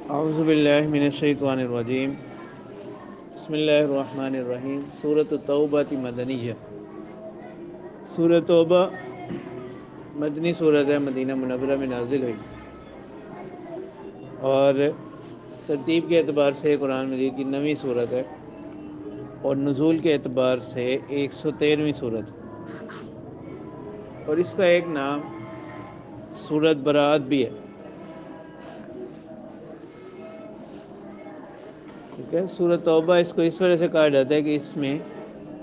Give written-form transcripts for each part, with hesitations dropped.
اعوذ باللہ من الشیطان الرجیم بسم اللہ الرحمن الرحیم سورۃ التوبہ مدنیہ۔ سورۃ توبہ مدنی سورت ہے، مدینہ منورہ میں نازل ہوئی، اور ترتیب کے اعتبار سے قرآن مجید کی 9ویں صورت ہے، اور نزول کے اعتبار سے 113ویں صورت، اور اس کا ایک نام سورۃ برات بھی ہے۔ ٹھیک ہے، سورۃ توبہ اس کو اس وجہ سے کہا جاتا ہے کہ اس میں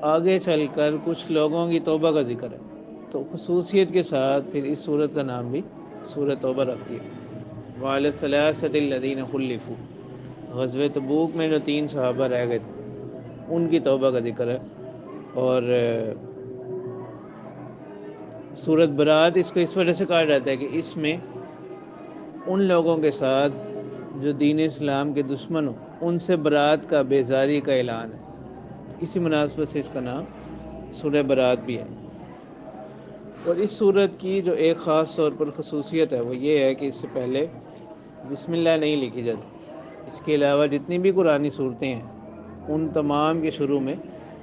آگے چل کر کچھ لوگوں کی توبہ کا ذکر ہے، تو خصوصیت کے ساتھ پھر اس سورت کا نام بھی سورۃ توبہ رکھ دیا۔ وعلی الثلاثۃ الذین خلفوا، غزوہ تبوک میں جو 3 صحابہ رہ گئے تھے ان کی توبہ کا ذکر ہے۔ اور سورۃ برات اس کو اس وجہ سے کہا جاتا ہے کہ اس میں ان لوگوں کے ساتھ جو دین اسلام کے دشمن ہوں ان سے برات کا، بیزاری کا اعلان ہے، اسی مناسبت سے اس کا نام سورہ برات بھی ہے۔ اور اس سورت کی جو ایک خاص طور پر خصوصیت ہے وہ یہ ہے کہ اس سے پہلے بسم اللہ نہیں لکھی جاتی۔ اس کے علاوہ جتنی بھی قرآنی صورتیں ہیں ان تمام کے شروع میں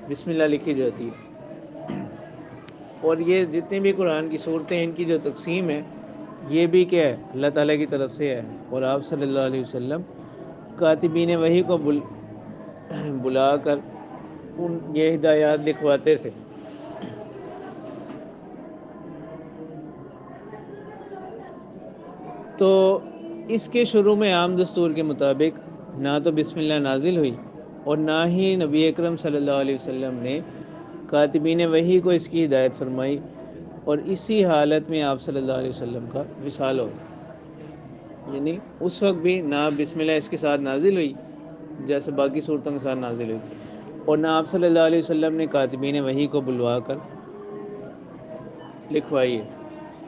بسم اللہ لکھی جاتی ہے۔ اور یہ جتنی بھی قرآن کی صورتیں ہیں ان کی جو تقسیم ہے یہ بھی کیا ہے، اللہ تعالیٰ کی طرف سے ہے، اور آپ صلی اللہ علیہ وسلم کاتبین وحی کو بلا کر یہ ہدایات لکھواتے تھے۔ تو اس کے شروع میں عام دستور کے مطابق نہ تو بسم اللہ نازل ہوئی، اور نہ ہی نبی اکرم صلی اللہ علیہ وسلم نے کاتبین وحی کو اس کی ہدایت فرمائی، اور اسی حالت میں آپ صلی اللہ علیہ وسلم کا وصال ہو گیا۔ یعنی اس وقت بھی نہ بسم اللہ اس کے ساتھ نازل ہوئی جیسے باقی صورتوں کے ساتھ نازل ہوئی، اور نہ آپ صلی اللہ علیہ وسلم نے کاتبین وحی کو بلوا کر لکھوائی ہے۔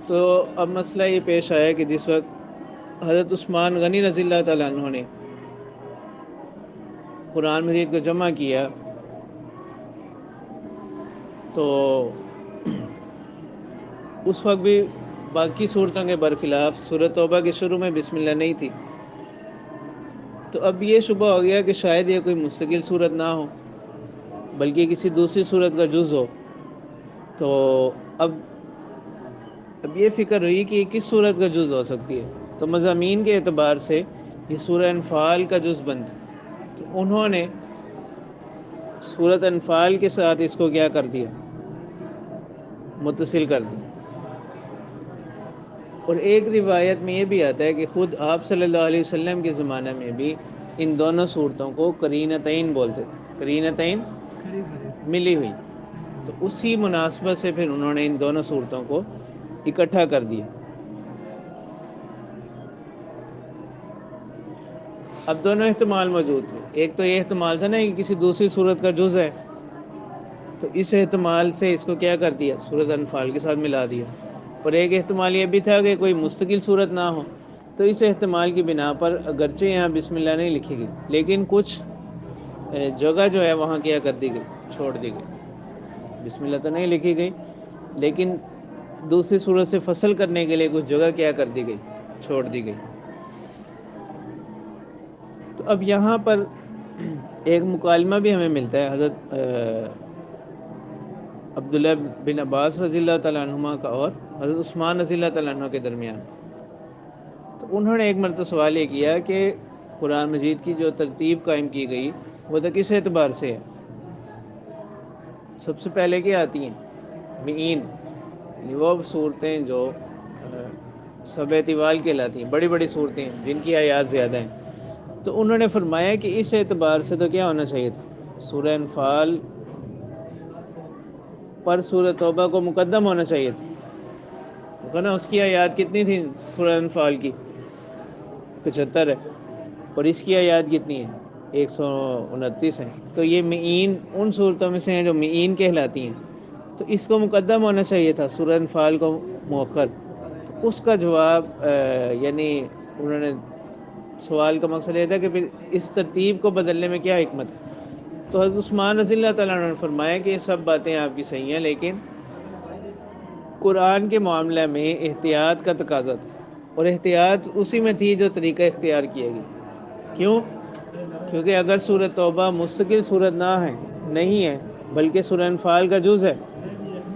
تو اب مسئلہ یہ پیش آیا کہ جس وقت حضرت عثمان غنی رضی اللہ تعالیٰ عنہ نے قرآن مجید کو جمع کیا تو اس وقت بھی باقی صورتوں کے برخلاف سورۃ توبہ کے شروع میں بسم اللہ نہیں تھی۔ تو اب یہ شبہ ہو گیا کہ شاید یہ کوئی مستقل صورت نہ ہو بلکہ کسی دوسری صورت کا جز ہو۔ تو اب یہ فکر ہوئی کہ کس صورت کا جز ہو سکتی ہے، تو مضامین کے اعتبار سے یہ سورہ انفال کا جز بنتا، تو انہوں نے سورۃ انفال کے ساتھ اس کو کیا کر دیا، متصل کر دیا۔ اور ایک روایت میں یہ بھی آتا ہے کہ خود آپ صلی اللہ علیہ وسلم کے زمانہ میں بھی ان دونوں صورتوں کو قرینتین بولتے تھے، قرینتین ملی ہوئی، تو اسی مناسبت سے پھر انہوں نے ان دونوں صورتوں کو اکٹھا کر دیا۔ اب دونوں احتمال موجود تھے، ایک تو یہ احتمال تھا نا کہ کسی دوسری صورت کا جز ہے، تو اس احتمال سے اس کو کیا کر دیا، سورۃ انفال کے ساتھ ملا دیا، اور ایک احتمال یہ بھی تھا کہ کوئی مستقل صورت نہ ہو، تو اس احتمال کی بنا پر اگرچہ یہاں بسم اللہ نہیں لکھی گئی لیکن کچھ جگہ جو ہے وہاں کیا کر دی گئی، چھوڑ دی گئی۔ بسم اللہ تو نہیں لکھی گئی لیکن دوسری صورت سے فصل کرنے کے لیے کچھ جگہ کیا کر دی گئی، چھوڑ دی گئی۔ تو اب یہاں پر ایک مکالمہ بھی ہمیں ملتا ہے حضرت عبداللہ بن عباس رضی اللہ تعالیٰ عنہما کا اور حضرت عثمان رضی اللہ تعالیٰ عنہ کے درمیان۔ تو انہوں نے ایک مرتبہ سوال یہ کیا کہ قرآن مجید کی جو ترتیب قائم کی گئی وہ تو کس اعتبار سے ہے؟ سب سے پہلے کیا آتی ہیں؟ معین، یعنی وہ صورتیں جو سبع طوال کہلاتی ہیں، بڑی بڑی صورتیں جن کی آیات زیادہ ہیں۔ تو انہوں نے فرمایا کہ اس اعتبار سے تو کیا ہونا چاہیے تھا، سورہ انفال پر سورہ توبہ کو مقدم ہونا چاہیے تھا نا۔ اس کی آیات کتنی تھی سورہ انفال کی؟ 75 ہے، اور اس کی آیات کتنی ہیں؟ 129 ہیں۔ تو یہ معین ان صورتوں میں سے ہیں جو معین کہلاتی ہیں، تو اس کو مقدم ہونا چاہیے تھا، سورہ انفال کو مؤخر۔ تو اس کا جواب یعنی انہوں نے سوال کا مقصد یہ تھا کہ پھر اس ترتیب کو بدلنے میں کیا حکمت ہے؟ تو حضرت عثمان رضی اللہ تعالیٰ عنہ نے فرمایا کہ یہ سب باتیں آپ کی صحیح ہیں لیکن قرآن کے معاملہ میں احتیاط کا تقاضا تھا، اور احتیاط اسی میں تھی جو طریقہ اختیار کیا گیا۔ کیوں؟ کیونکہ اگر سورۃ توبہ مستقل سورت نہیں ہے بلکہ سورہ انفال کا جز ہے،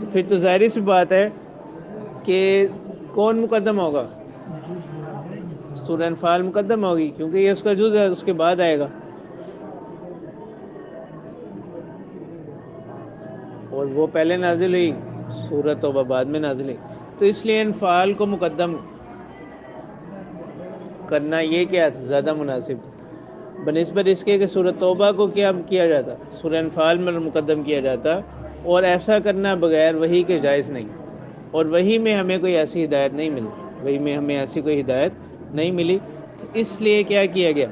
تو پھر تو ظاہر سی بات ہے کہ کون مقدم ہوگا؟ سورہ انفال مقدم ہوگی، کیونکہ یہ اس کا جز ہے، اس کے بعد آئے گا، اور وہ پہلے نازل ہوئی، سورۃ توبہ بعد میں نازل ہوئی، تو اس لیے انفال کو مقدم کرنا یہ کیا زیادہ مناسب بنسبت اس کے کہ سورۃ توبہ کو کیا جاتا، سورہ انفال میں مقدم کیا جاتا، اور ایسا کرنا بغیر وحی کے جائز نہیں، اور وحی میں ہمیں کوئی ایسی ہدایت نہیں ملتی، وحی میں ہمیں ایسی کوئی ہدایت نہیں ملی، تو اس لیے کیا گیا،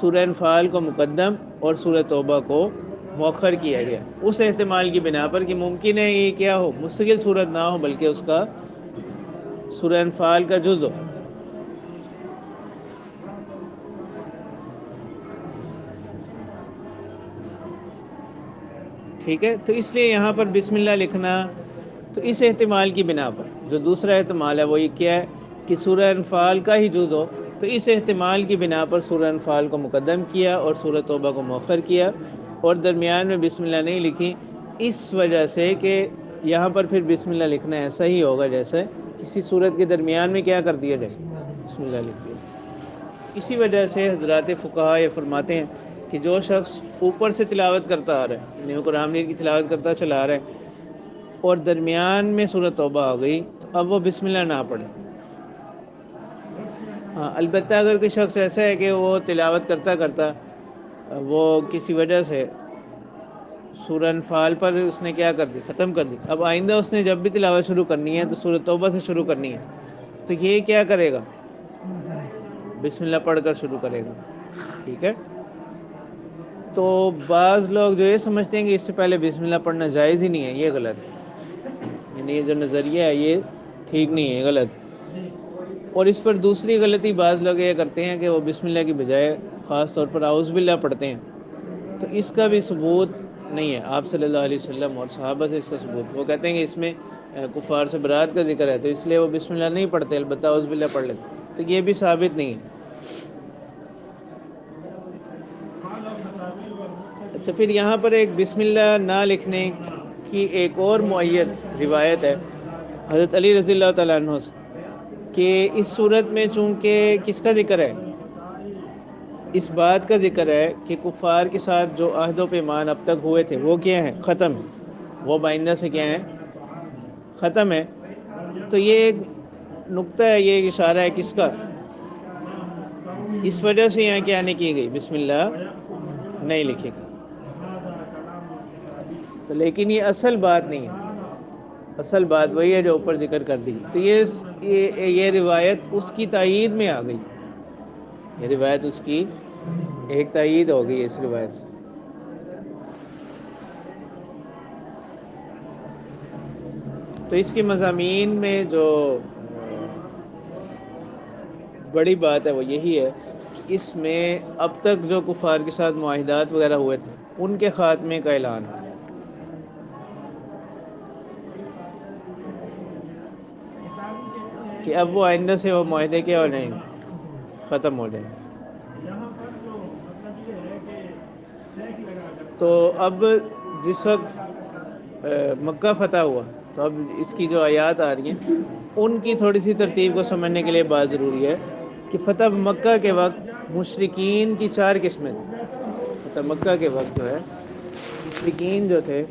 سورہ انفال کو مقدم اور سورہ توبہ کو مؤخر کیا گیا، اس احتمال کی بنا پر کہ ممکن ہے یہ کیا ہو، مستقل صورت نہ ہو بلکہ اس کا سورہ انفال کا جز ہو۔ ٹھیک ہے، تو اس لیے یہاں پر بسم اللہ لکھنا تو اس احتمال کی بنا پر، جو دوسرا احتمال ہے وہ یہ کیا ہے کہ سورہ انفال کا ہی جز ہو، تو اس احتمال کی بنا پر سورہ انفال کو مقدم کیا اور سورہ توبہ کو مؤخر کیا، اور درمیان میں بسم اللہ نہیں لکھی، اس وجہ سے کہ یہاں پر پھر بسم اللہ لکھنا ایسا ہی ہوگا جیسے کسی سورت کے درمیان میں کیا کر دیا جائے، بسم اللہ لکھ دیا۔ اسی وجہ سے حضرات فقہا یہ فرماتے ہیں کہ جو شخص اوپر سے تلاوت کرتا آ رہا ہے، یعنی قرآن مجید کی تلاوت کرتا چلا آ رہا ہے اور درمیان میں سورۃ توبہ آ گئی، تو اب وہ بسم اللہ نہ پڑھے۔ ہاں، البتہ اگر کوئی شخص ایسا ہے کہ وہ تلاوت کرتا کرتا وہ کسی وجہ سے سورہ انفال پر اس نے کیا کر دی، ختم کر دی، اب آئندہ اس نے جب بھی تلاوت شروع کرنی ہے تو سورۃ توبہ سے شروع کرنی ہے، تو یہ کیا کرے گا، بسم اللہ پڑھ کر شروع کرے گا۔ ٹھیک ہے، تو بعض لوگ جو یہ سمجھتے ہیں کہ اس سے پہلے بسم اللہ پڑھنا جائز ہی نہیں ہے، یہ غلط ہے، یعنی یہ جو نظریہ ہے یہ ٹھیک نہیں ہے، غلط۔ اور اس پر دوسری غلطی بعض لوگ یہ کرتے ہیں کہ وہ بسم اللہ کی بجائے خاص طور پر اعوذ باللہ پڑھتے ہیں، تو اس کا بھی ثبوت نہیں ہے آپ صلی اللہ علیہ وسلم اور صحابہ سے، اس کا ثبوت، وہ کہتے ہیں کہ اس میں کفار سے برات کا ذکر ہے تو اس لیے وہ بسم اللہ نہیں پڑھتے، البتہ اعوذ باللہ پڑھ لیتے، تو یہ بھی ثابت نہیں ہے۔ اچھا، پھر یہاں پر ایک بسم اللہ نہ لکھنے کی ایک اور معید روایت ہے حضرت علی رضی اللہ تعالیٰ عنہ سے، کہ اس صورت میں چونکہ کس کا ذکر ہے، اس بات کا ذکر ہے کہ کفار کے ساتھ جو عہد و پیمان اب تک ہوئے تھے وہ کیا ہیں، ختم ہیں، وہ بائندہ سے کیا ہیں، ختم ہے، تو یہ ایک نقطہ ہے، یہ ایک اشارہ ہے کس کا، اس وجہ سے یہاں کیا نہیں کی گئی، بسم اللہ نہیں لکھی گئی، تو لیکن یہ اصل بات نہیں ہے، اصل بات وہی ہے جو اوپر ذکر کر دی، تو یہ روایت اس کی تائید میں آ گئی، یہ روایت اس کی ایک تائید ہو گئی اس روایت سے۔ تو اس کے مضامین میں جو بڑی بات ہے وہ یہی ہے کہ اس میں اب تک جو کفار کے ساتھ معاہدات وغیرہ ہوئے تھے ان کے خاتمے کا اعلان ہے، کہ اب وہ آئندہ سے وہ معاہدے کیا ہو جائیں، ختم ہو جائیں۔ تو اب جس وقت مکہ فتح ہوا تو اب اس کی جو آیات آ رہی ہیں ان کی تھوڑی سی ترتیب کو سمجھنے کے لیے بات ضروری ہے کہ فتح مکہ کے وقت مشرکین کی 4 قسمیں تھیں، فتح مکہ کے وقت جو ہے مشرکین جو تھے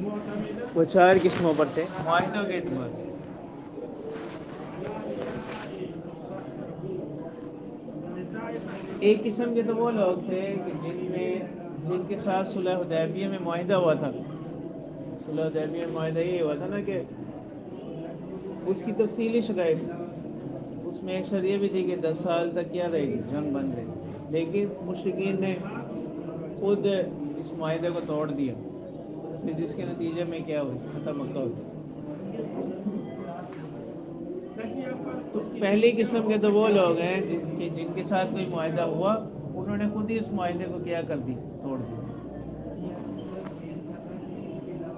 وہ 4 قسموں پر تھے معاہدوں کے اعتبار سے۔ ایک قسم کے تو وہ لوگ تھے کہ جن کے ساتھ صلح حدیبیہ میں معاہدہ ہوا تھا، صلح حدیبیہ میں معاہدہ یہ ہوا تھا نا کہ اس کی تفصیلی شرائط، اس میں ایک شرط یہ بھی تھی کہ 10 سال تک کیا رہے گی، جنگ بند رہے گی، لیکن مشرکین نے خود اس معاہدے کو توڑ دیا، پھر جس کے نتیجے میں کیا ہوئی، فتح مکہ ہوئی۔ تو پہلی قسم کے تو وہ لوگ ہیں جن کے ساتھ کوئی معاہدہ ہوا انہوں نے خود ہی اس معاہدے کو کیا کر دی، توڑ دیا،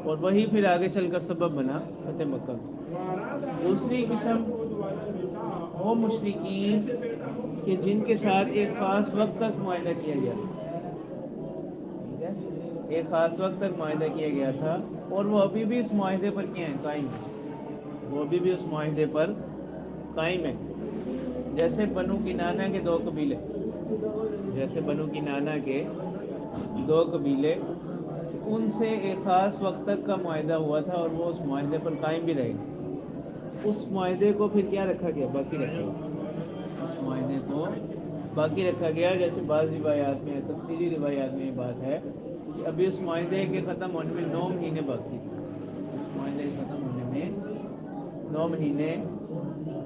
اور وہی پھر آگے چل کر سبب بنا فتح مکہ۔ دوسری قسم وہ مشرکین کہ جن کے ساتھ ایک خاص وقت تک معاہدہ کیا گیا تھا، ٹھیک ہے، ایک خاص وقت تک معاہدہ کیا گیا تھا، اور وہ ابھی بھی اس معاہدے پر کیا ہیں، قائم ہیں، وہ ابھی بھی اس معاہدے پر قائم ہیں۔ جیسے بنو کنانہ کے دو قبیلے، جیسے بنو کنانہ کے دو قبیلے، ان سے ایک خاص وقت تک کا معاہدہ ہوا تھا اور وہ اس معاہدے پر قائم بھی رہے، اس معاہدے کو پھر کیا رکھا گیا، باقی رکھا گیا، اس معاہدے کو باقی رکھا گیا۔ جیسے بعض روایات میں، تفصیلی روایات میں یہ بات ہے کہ ابھی اس معاہدے کے ختم ہونے میں 9 مہینے باقی تھے، اس معاہدے کے ختم ہونے میں 9 مہینے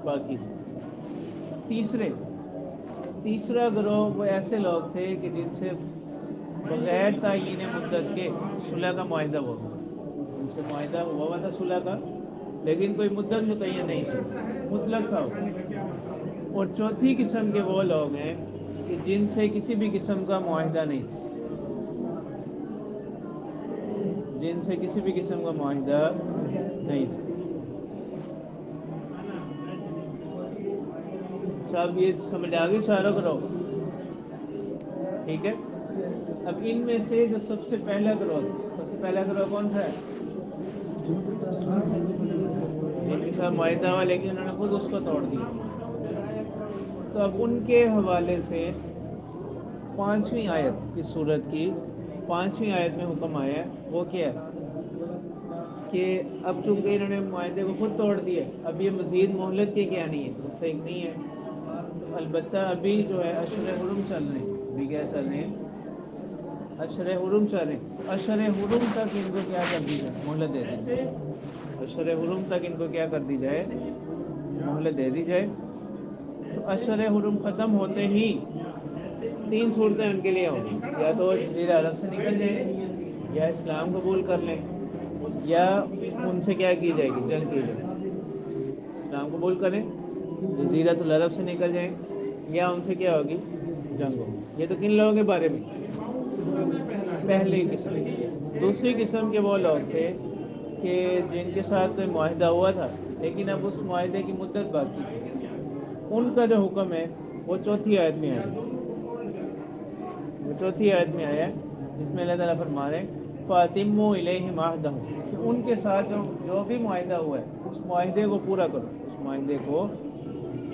باقی تھے۔ تیسرا گروہ وہ ایسے لوگ تھے کہ جن سے بغیر تعین مدت کے صلح کا معاہدہ ہوا، ان سے معاہدہ ہوا تھا صلح کا، لیکن کوئی مدت متعین نہیں تھی، مطلق تھا وہ۔ اور چوتھی قسم کے وہ لوگ ہیں کہ جن سے کسی بھی قسم کا معاہدہ نہیں تھا، جن سے کسی بھی قسم کا معاہدہ نہیں تھا۔ صاحب یہ سمجھ آ گئی سارا کرو، ٹھیک ہے۔ اب ان میں سے جو سب سے پہلا گروہ کون سا ہے؟ جن کے ساتھ معاہدہ ہوا لیکن انہوں نے خود اس کو توڑ دیا۔ تو اب ان کے حوالے سے 5ویں آیت، اس سورت کی 5ویں آیت میں حکم آیا ہے، وہ کیا ہے کہ اب چونکہ انہوں نے معاہدے کو خود توڑ دیا، اب یہ مزید مہلت کے کیا نہیں ہے، مستحق نہیں ہے۔ تو البتہ ابھی جو ہے اشر حرم چل رہے ہیں، ابھی کیا چل رہے ہیں، اشر حرم چل رہے ہیں، تو اشر حرم تک ان کو کیا کر دی جائے، مہلت دے دی جائے، اشر حرم تک ان کو کیا کر دی جائے، مہلت دے دی جائے۔ تو اشر حرم ختم ہوتے ہی 3 صورتیں ان کے لیے ہوں گی، یا تو جزیرہ عرب سے نکل جائیں، یا اسلام قبول کر لیں، یا ان سے کیا کی جائے گی، جنگ کی جائے گی۔ اسلام قبول کریں، جزیرۃ العرب سے نکل جائیں، یا ان سے کیا ہوگی، جنگ ہوگی۔ یہ تو کن لوگوں کے بارے میں، پہلی قسم۔ دوسری قسم کے وہ لوگ تھے کہ جن کے ساتھ کوئی معاہدہ ہوا تھا لیکن اب اس معاہدے کی مدت باقی تھی، ان کا جو حکم ہے وہ چوتھی آیت میں آیا، وہ چوتھی آیت میں آیا، جس میں اللہ تعالیٰ فرما رہے ہیں فَأَتِمُّوا إِلَيْهِمْ عَهْدَهُمْ، کہ ان کے ساتھ جو بھی معاہدہ ہوا ہے اس معاہدے کو پورا کرو، اس معاہدے کو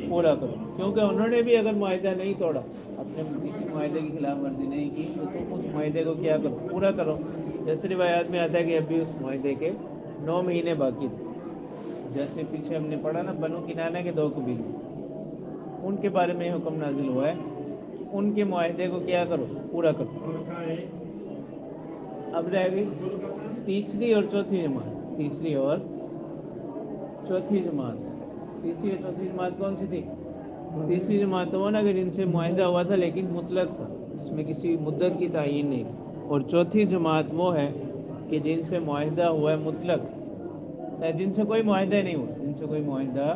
پورا کرو، کیونکہ انہوں نے بھی اگر معاہدہ نہیں توڑا، اپنے کسی معاہدے کی خلاف ورزی نہیں کی، تو تم اس معاہدے کو کیا کرو، پورا کرو۔ جیسے روایات میں آتا ہے کہ ابھی اس معاہدے کے 9 مہینے باقی تھے، جیسے پیچھے ہم نے پڑھا نا، بنو کنانہ کے 2 قبیلے، ان کے بارے میں حکم نازل ہوا ہے کہ ان کے معاہدے کو کیا کرو، پورا کرو۔ اب رہ گئی تیسری اور چوتھی جماعت، تیسری اور چوتھی جماعت۔ تیسری اور چوتھی جماعت کون سی تھی؟ تیسری جماعت وہ نا کہ جن سے معاہدہ ہوا تھا لیکن مطلق تھا، اس میں کسی مدت کی تعین نہیں تھی۔ اور چوتھی جماعت وہ ہے کہ جن سے معاہدہ ہوا ہے مطلق، جن سے کوئی معاہدہ نہیں ہوا، جن سے کوئی معاہدہ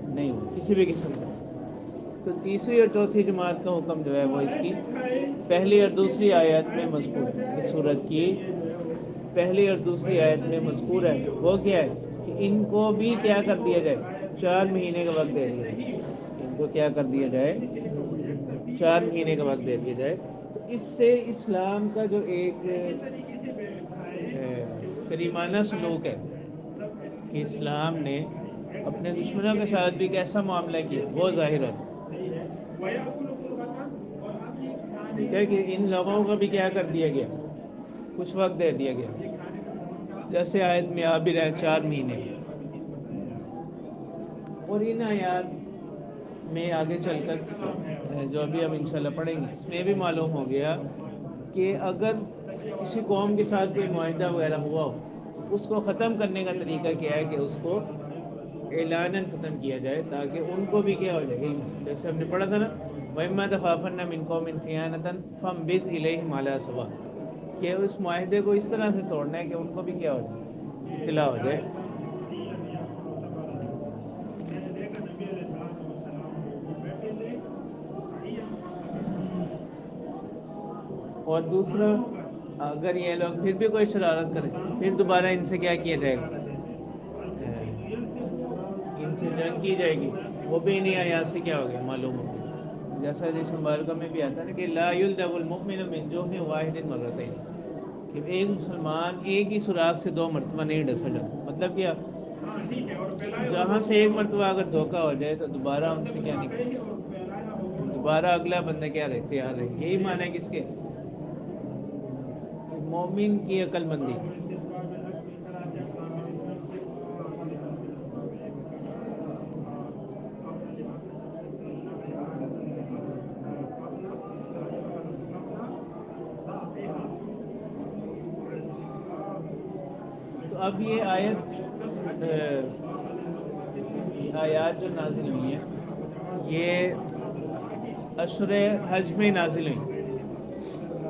نہیں ہوا کسی بھی قسم کا۔ تو تیسری اور چوتھی جماعت کا حکم جو ہے وہ اس کی پہلی اور دوسری آیت میں مذکور ہے، اس سورت کی پہلی اور دوسری آیت میں مذکور ہے۔ وہ کیا ہے کہ ان کو بھی کیا کر دیا جائے، 4 مہینے کا وقت دے دیا جائے، ان کو کیا کر دیا جائے، 4 مہینے کا وقت دے دیا جائے۔ تو اس سے اسلام کا جو ایک کریمانہ سلوک ہے کہ اسلام نے اپنے دشمنوں کے ساتھ بھی کیسا معاملہ کیا وہ ظاہر ہے، ٹھیک ہے، کہ ان لوگوں کو بھی کیا کر دیا گیا، کچھ وقت دے دیا گیا، جیسے آیت میں آ بھی رہے 4 مہینے۔ اور ان آیات میں آگے چل کر جو ابھی ہم انشاءاللہ پڑھیں گے، اس میں بھی معلوم ہو گیا کہ اگر کسی قوم کے ساتھ کوئی معاہدہ وغیرہ ہوا ہو، اس کو ختم کرنے کا طریقہ کیا ہے کہ اس کو اعلاناً ختم کیا جائے، تاکہ ان کو بھی کیا ہو جائے، جیسے ہم نے پڑھا تھا نا وَإِمَّا تَخَافَنَّ مِنْ قَوْمٍ خِيَانَةً فَانبِذْ إِلَيْهِمْ عَلَىٰ سَوَاءٍ، کہ اس معاہدے کو اس طرح سے توڑنا ہے کہ ان کو بھی کیا ہو جائے، اطلاع ہو جائے۔ اور دوسرا، اگر یہ لوگ پھر بھی کوئی شرارت کریں، پھر دوبارہ ان سے کیا کیا جائے گا، ان سے جنگ کی جائے گی، وہ بھی انہیں آیات سے کیا ہو گیا، معلوم ہو گیا۔ جیسا حدیث مبارکہ میں بھی آتا ہے نا کہ لا یلدغ المؤمن من جوف واحد مرتين، کہ ایک مسلمان ایک ہی سوراخ سے 2 مرتبہ نہیں ڈسا جاتا. مطلب کیا، جہاں سے ایک مرتبہ اگر دھوکہ ہو جائے تو دوبارہ ان سے کیا نہیں، دوبارہ اگلا بندہ کیا رہے، تیار رہے. یہی معنی ہے کس کے، مومن کی عقل مندی. تو اب یہ آیات جو نازل ہوئی ہیں یہ اشہر حج میں نازل ہوئی.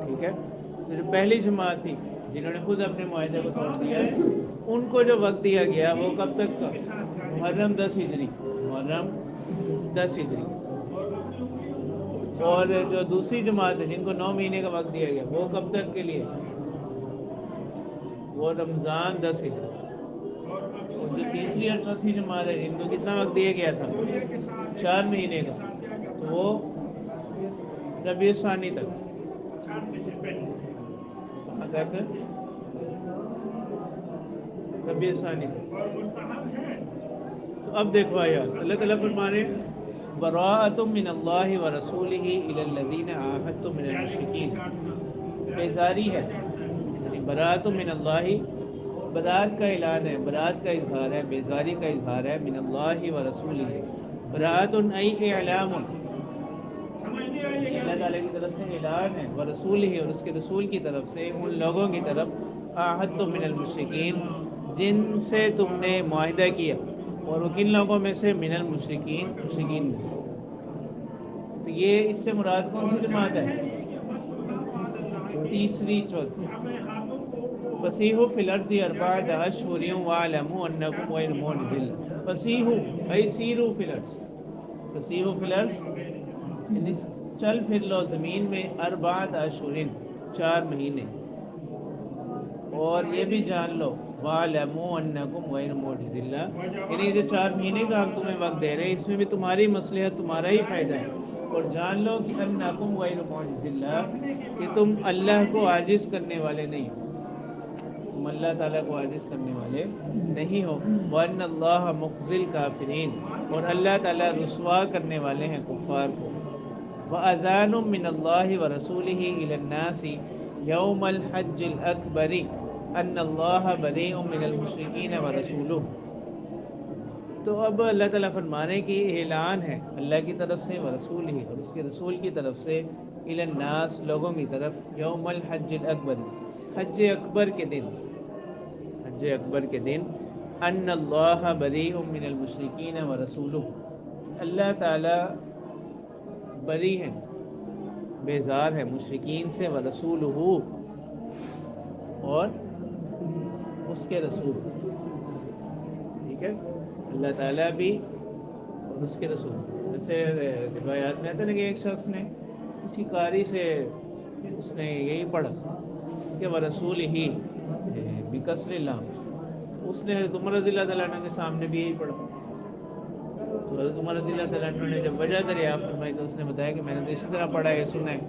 ٹھیک ہے، تو جو پہلی جماعت تھی جنہوں نے خود اپنے معاہدے کو توڑ دیا ہے، ان کو جو وقت دیا گیا وہ کب تک کا، محرم 10 ہجری، محرم 10 ہجری. اور جو دوسری جماعت ہے جن کو 9 مہینے کا وقت دیا گیا وہ کب تک کے لیے، وہ رمضان 10 ہجری. اور جو تیسری اور چوتھی جماعت ہے جن کو کتنا وقت دیا گیا تھا، 4 مہینے کا، تو وہ ربیع ثانی تک. کہاں تک، ربیع ثانی تک. تو اب دیکھو آیات، اللہ تعالیٰ فرمانے براءۃ من اللہ ورسولہ الی الذین عاہدتم من المشرکین. بیزاری ہے، یعنی براءۃ من اللہ، برات کا اعلان ہے، برات کا اظہار ہے، بیزاری کا اظہار ہے، من اللہ ورسولہ. براءۃ ای اعلام، اللہ تعالیٰ کی طرف سے اعلان ہے، ورسولہ، اور اس کے رسول کی طرف سے ان لوگوں کی طرف، عاہدتم من المشرکین، جن سے تم نے معاہدہ کیا. اور وہ کن لوگوں میں سے، من المشرکین، مشرکین میں. تو یہ اس سے مراد کون سی جماعت ہے، تیسری چوتھی. فسیحوا فی الارض اربعۃ اشہر واعلموا انکم غیر معجز اللہ. فسیحوا ای سیروا فی الارض، فسیحوا فی الارض یعنی چل پھر لو زمین میں، 4 اشہر 4 مہینے. اور یہ بھی جان لو، وَاعْلَمُوا أَنَّكُمْ غَيْرُ مُعْجِزِ اللَّهِ، یعنی جو 4 مہینے کا ہم تمہیں وقت دے رہے ہیں اس میں بھی تمہاری مصلحت، تمہارا ہی فائدہ ہے. اور جان لو کہ أَنَّكُمْ غَيْرُ مُعْجِزِ اللَّهِ، کہ تم اللہ کو عاجز کرنے والے نہیں ہو، تم اللہ تعالیٰ کو عاجز کرنے والے نہیں ہو. وَأَنَّ اللَّهَ مُخْزِي الْكَافِرِينَ، اور اللہ تعالیٰ رسوا کرنے والے ہیں کفار کو. وَأَذَانٌ مِّنَ اللَّهِ وَرَسُولِهِ إِلَى النَّاسِ يَوْمَ الْحَجِّ الْأَكْبَرِ أَنَّ اللَّهَ بَرِيءٌ مِّنَ الْمُشْرِكِينَ وَرَسُولُهُ. تو اب اللہ تعالیٰ فرمانے کی اعلان ہے اللہ کی طرف سے، ورسول ہی، اور اس کے رسول کی طرف سے، إِلَى النَّاسِ لوگوں کی طرف، یوم الحج الأکبر، حج اکبر کے دن، حج اکبر کے دن، ان اللہ بریء من المشرکین ورسولہ، اللہ تعالیٰ بری ہے، بیزار ہے مشرکین سے، ورسولہ، اور اس کے رسول. ٹھیک ہے، اللہ تعالیٰ بھی اور اس کے رسول. جیسے روایات میں آتا ہے نا کہ ایک شخص نے کسی قاری سے اس نے یہی پڑھا کہ ورسول ہی بکسر اللام، اس نے حضرت عمر رضی اللہ تعالیٰ عنہ کے سامنے بھی یہی پڑھا. تو حضرت عمر رضی اللہ تعالیٰ عنہ نے جب وجہ دریافت فرمائی تو اس نے بتایا کہ میں نے تو اسی طرح پڑھا ہے، سنا ہے.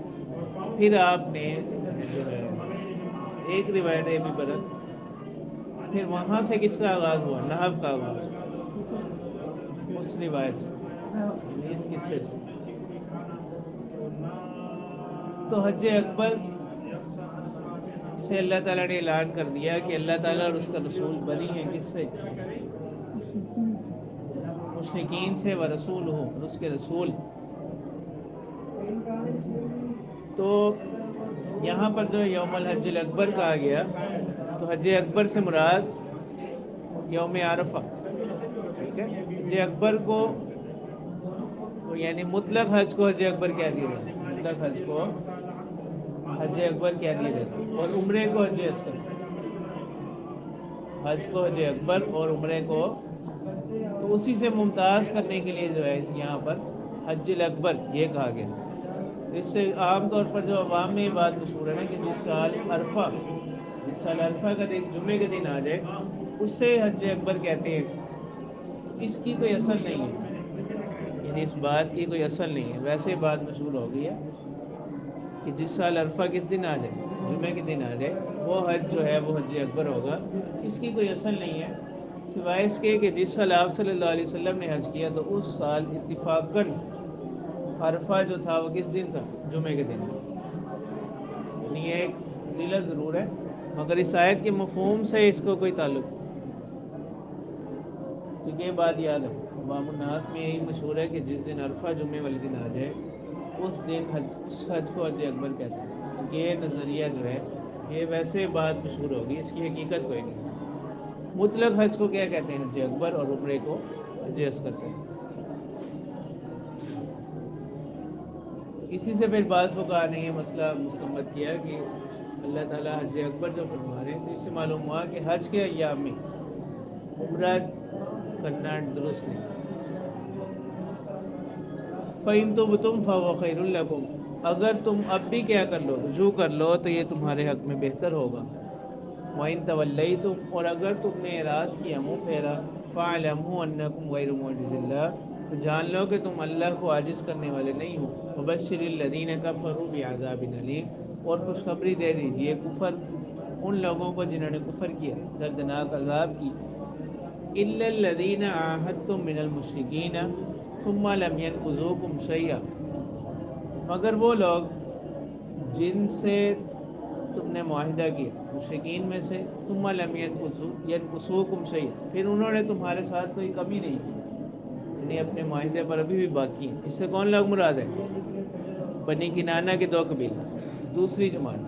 پھر آپ نے جو ہے ایک روایت ہے بھی بدل، پھر وہاں سے کس کا آغاز ہوا، نحو کا آغاز ہوا اس روایت سے، یعنی اس قصے سے. تو حج اکبر سے اللہ تعالیٰ نے اعلان کر دیا کہ اللہ تعالیٰ اور اس کا رسول بری ہیں کس سے، مشرکین سے، ورسول ہو، اور اس کے رسول. تو یہاں پر جو یوم الحج الاکبر کہا گیا، تو حج اکبر سے مراد یوم عرفہ. ٹھیک ہے، حج اکبر کو یعنی مطلق حج کو حج اکبر کہہ دیا جاتا ہے، مطلق حج کو حج اکبر کہہ دیا جاتا ہے، اور عمرے کو حج اصغر. حج کو حج اکبر اور عمرے کو تو اسی سے ممتاز کرنے کے لیے جو ہے یہاں پر حج الاکبر یہ کہا گیا. اس سے عام طور پر جو عوام میں یہ بات مشہور ہے نا کہ جس سال عرفہ کا دن جمعے کے دن آ جائے اس سے حج اکبر کہتے ہیں. اس کی کوئی اصل نہیں ہے، یعنی اس بات کی کوئی اصل نہیں ہے. ویسے بات مشہور ہو گئی ہے کہ جس سال عرفہ کس دن آ جائے, جمعے کے دن آ جائے, وہ حج جو ہے وہ حج اکبر ہوگا. اس کی کوئی اصل نہیں ہے سوائے اس کے کہ جس سال آپ صلی اللہ علیہ وسلم نے حج کیا تو اس سال اتفاقاً عرفہ جو تھا وہ کس دن تھا, جمعے کے دن. یعنی یہ ایک فضیلت ضرور ہے مگر اس آیت کے مفہوم سے اس کو کوئی تعلق نہیں. تو یہ بات یاد ہے, عوام الناس میں یہی مشہور ہے کہ جس دن عرفہ جمعے والے دن آ جائے اس دن اس حج کو حج اکبر کہتے ہیں. تو یہ نظریہ جو ہے یہ ویسے بات مشہور ہوگی, اس کی حقیقت کوئی نہیں. مطلق حج کو کیا کہتے ہیں, حج اکبر, اور عمرے کو حج اصغر کہتے ہیں. تو اسی سے پھر بعض فقہا نے یہ مسئلہ مستمت کیا کہ اللہ تعالیٰ حج اکبر جو فرما رہے ہیں تو اس سے معلوم ہوا کہ حج کے ایام میں عمرہ کرنا درست نہیں. فَإِن تُبْتُمْ فَهُوَ خَيْرٌ لَكُمْ, اگر تم اب بھی کیا کر لو, رجوع کر لو, تو یہ تمہارے حق میں بہتر ہوگا. وَإِن تَوَلَّيْتُمْ, اور اگر تم نے اعراض کیا, منہ پھیرا, فَاعْلَمُوا أَنَّكُمْ غَيْرُ مُعْجِزِ اللَّهِ, تو جان لو کہ تم اللہ کو عاجز کرنے والے نہیں ہو. وَبَشِّرِ الَّذِينَ كَفَرُوا بِعَذَابٍ أَلِيمٍ, اور خوشخبری دے دیجئے ان لوگوں کو جنہوں نے کفر کیا, دردناک عذاب کی. إِلَّا الَّذِينَ عَاهَدتُّم مِّنَ الْمُشْرِكِينَ ثُمَّ لَمْ يَنقُضُوكُمْ شَيْئًا, مگر وہ لوگ جن سے تم نے معاہدہ کیا مشرکین میں سے, ثم لم ينقصوكم شيئا, پھر انہوں نے تمہارے ساتھ کوئی کمی نہیں کی, یعنی اپنے معاہدے پر ابھی بھی باقی ہیں. اس سے کون لوگ مراد ہیں؟ بنی کنانہ کے 2 قبیلے, دوسری جماعت.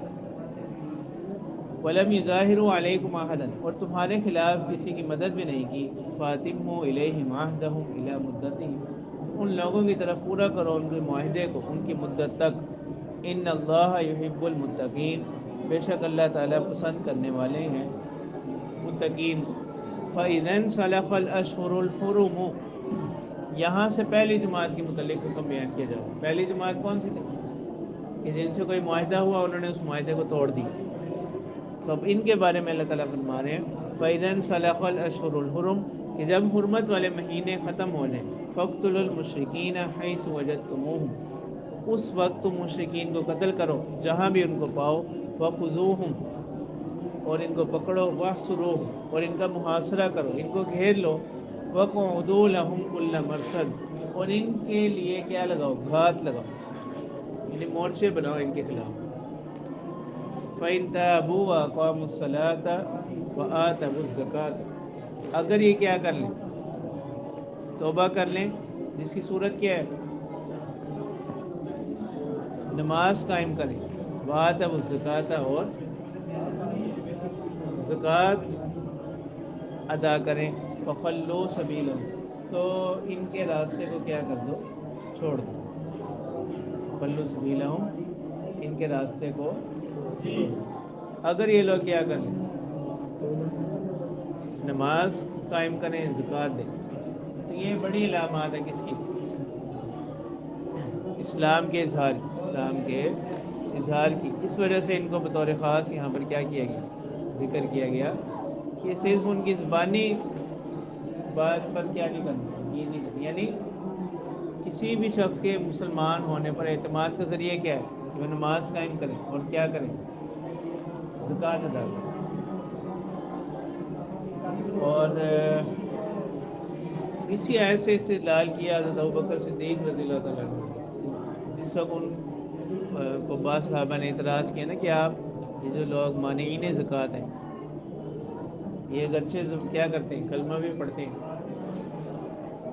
وَلَمْ يُظَاهِرُوا عَلَيْكُمْ أَحَدًا, اور تمہارے خلاف کسی کی مدد بھی نہیں کی. فَأَتِمُّوا إِلَيْهِمْ عَهْدَهُمْ إِلَى مُدَّتِهِمْ, ان لوگوں کی طرف پورا کرو ان کے معاہدے کو ان کی مدت تک. ان اللہ یحب المتقین, بے شک اللہ تعالیٰ پسند کرنے والے ہیں متقین. فَإِذَا انْسَلَخَ الْأَشْهُرُ الْحُرُمُ, یہاں سے پہلی جماعت کے متعلق حکم بیان کیا جائے. پہلی جماعت کون سی تھی؟ کہ جن سے کوئی معاہدہ ہوا انہوں نے اس معاہدے کو توڑ دیا. تو اب ان کے بارے میں اللہ تعالیٰ فرما رہے ہیں فَإِذَا انْسَلَخَ الْأَشْهُرُ الْحُرُمُ, کہ جب حرمت والے مہینے ختم ہو جائیں. فَاقْتُلُوا الْمُشْرِكِينَ حَيْثُ وَجَدتُّمُوهُمْ, تو اس وقت تم مشرکین کو قتل کرو جہاں بھی ان کو پاؤ. وَخُذُوهُمْ, اور ان کو پکڑو. وَاحْصُرُوهُمْ, اور ان کا محاصرہ کرو, ان کو گھیر لو. وَاقْعُدُوا لَهُمْ كُلَّ مَرْصَدٍ, اور ان کے لیے کیا لگاؤ, گھات لگاؤ, یعنی مورچے بناؤ ان کے خلاف. فَإِن تَابُوا وَأَقَامُوا الصَّلَاةَ وَآتَوُا الزَّكَاةَ, اگر یہ کیا کر لیں, توبہ کر لیں, جس کی صورت کیا ہے, نماز قائم کریں. وَآتَوُا الزَّكَاةَ, اور زکوٰۃ ادا کریں. فَخَلُّوا سَبِيلَهُمْ, تو ان کے راستے کو کیا کر دو, چھوڑ دو. فَخَلُّوا سَبِيلَهُمْ, ان کے راستے کو چھوڑ دو. اگر یہ لوگ کیا کر لیں, نماز قائم کریں, زکوٰۃ دیں, تو یہ بڑی علامات ہے کس کی, اسلام کے اظہار کی. اس وجہ سے ان کو بطور خاص یہاں پر کیا کیا گیا, ذکر کیا گیا کہ صرف ان کی زبانی بات پر کیا نہیں کرنا, یہ نہیں کرنا. یعنی کسی بھی شخص کے مسلمان ہونے پر اعتماد کا ذریعہ کیا ہے, کہ وہ نماز قائم کریں اور کیا کریں, زکوٰۃ ادا کریں. اور اسی آیت سے استدلال کیا حضرت ابوبکر صدیق رضی اللہ تعالیٰ عنہ. جس وقت ان کو بعض صحابہ نے اعتراض کیا نا کہ آپ یہ جو لوگ مانعین زکوٰۃ ہیں, یہ اگرچہ کیا کرتے ہیں, کلمہ بھی پڑھتے ہیں,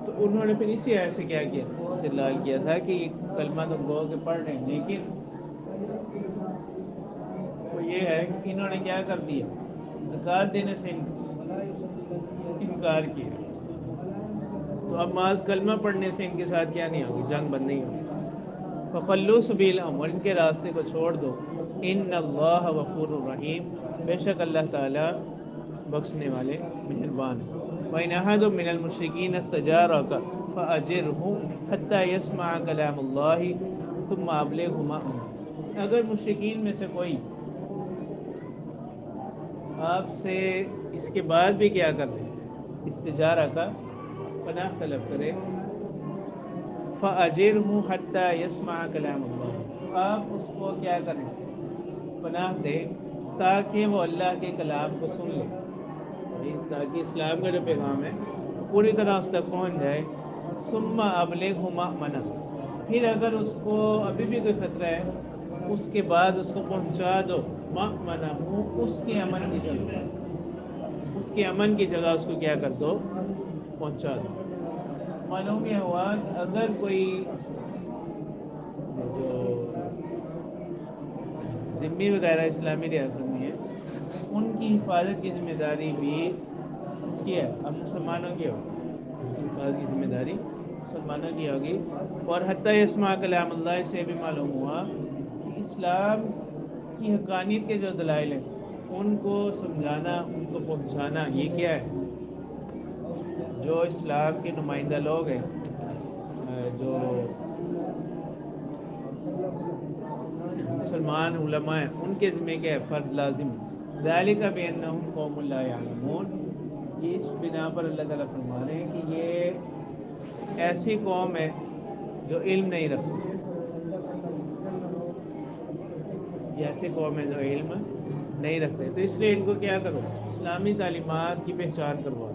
تو انہوں نے پھر اسی آیت سے کیا کیا, استدلال کیا تھا کہ کلمہ تو گو کے پڑھ رہے ہیں, لیکن وہ یہ ہے کہ انہوں نے کیا کر دیا, زکوٰۃ دینے سے انکار کیا. تو اب محض کلمہ پڑھنے سے ان کے ساتھ کیا نہیں ہوگی, جنگ بند نہیں ہوگی. فَخَلُّوا سَبِيلَهُمْ, اور ان کے راستے کو چھوڑ دو. إِنَّ اللَّهَ غَفُورٌ رَحِيمٌ, بے شک اللہ تعالیٰ بخشنے والے مہربان. وَإِنْ أَحَدٌ مِّنَ الْمُشْرِكِينَ اسْتَجَارَكَ فَأَجِرْهُ حَتَّى يَسْمَعَ كَلَامَ اللَّهِ ثُمَّ أَبْلِغْهُ مَأْمَنَهُ, اگر مشرکین میں سے کوئی آپ سے اس کے بعد بھی کیا کر لے, استجارہ کا پناہ طلب کرے, فَأَجِرْهُ حَتَّى يَسْمَعَ كَلَامَ اللَّهِ، آپ اس کو کیا کریں، پناہ دے تاکہ وہ اللہ کے کلام کو سن لے، تاکہ اسلام کا جو پیغام ہے پوری طرح اس تک پہنچ جائے. ثُمَّ أَبْلِغْهُ مَأْمَنًا، پھر اگر اس کو ابھی بھی کوئی خطرہ ہے اس کے بعد اس کو پہنچا دو مأمنہ، اس کے امن کی جگہ، اس کے امن کی جگہ اس کو کیا کر دو، پہنچا دو. معلوم یہ ہوا کہ اگر کوئی جو ذمہ وغیرہ اسلامی ریاست میں ہے ان کی حفاظت کی ذمہ داری بھی کس کی ہے، اب مسلمانوں کی ہوگی، ان کی حفاظت کی ذمہ داری مسلمانوں کی ہوگی. اور حتیٰ یسمع کلام اللہ سے بھی معلوم ہوا کہ اسلام کی حقانیت کے جو دلائل ہیں ان کو سمجھانا، ان کو پہنچانا، یہ کیا ہے، جو اسلام کے نمائندہ لوگ ہیں، جو مسلمان علماء ہیں، ان کے ذمہ کیا ہے، فرض لازم. ذالک بانہم قوم لا یعلمون، یہ اس بنا پر اللہ تعالیٰ فرما رہے ہیں کہ یہ ایسی قوم ہے جو علم نہیں رکھتی، یہ ایسی قوم ہے جو علم نہیں رکھتے. تو اس لیے ان کو کیا کرو، اسلامی تعلیمات کی پہچان کرواؤ.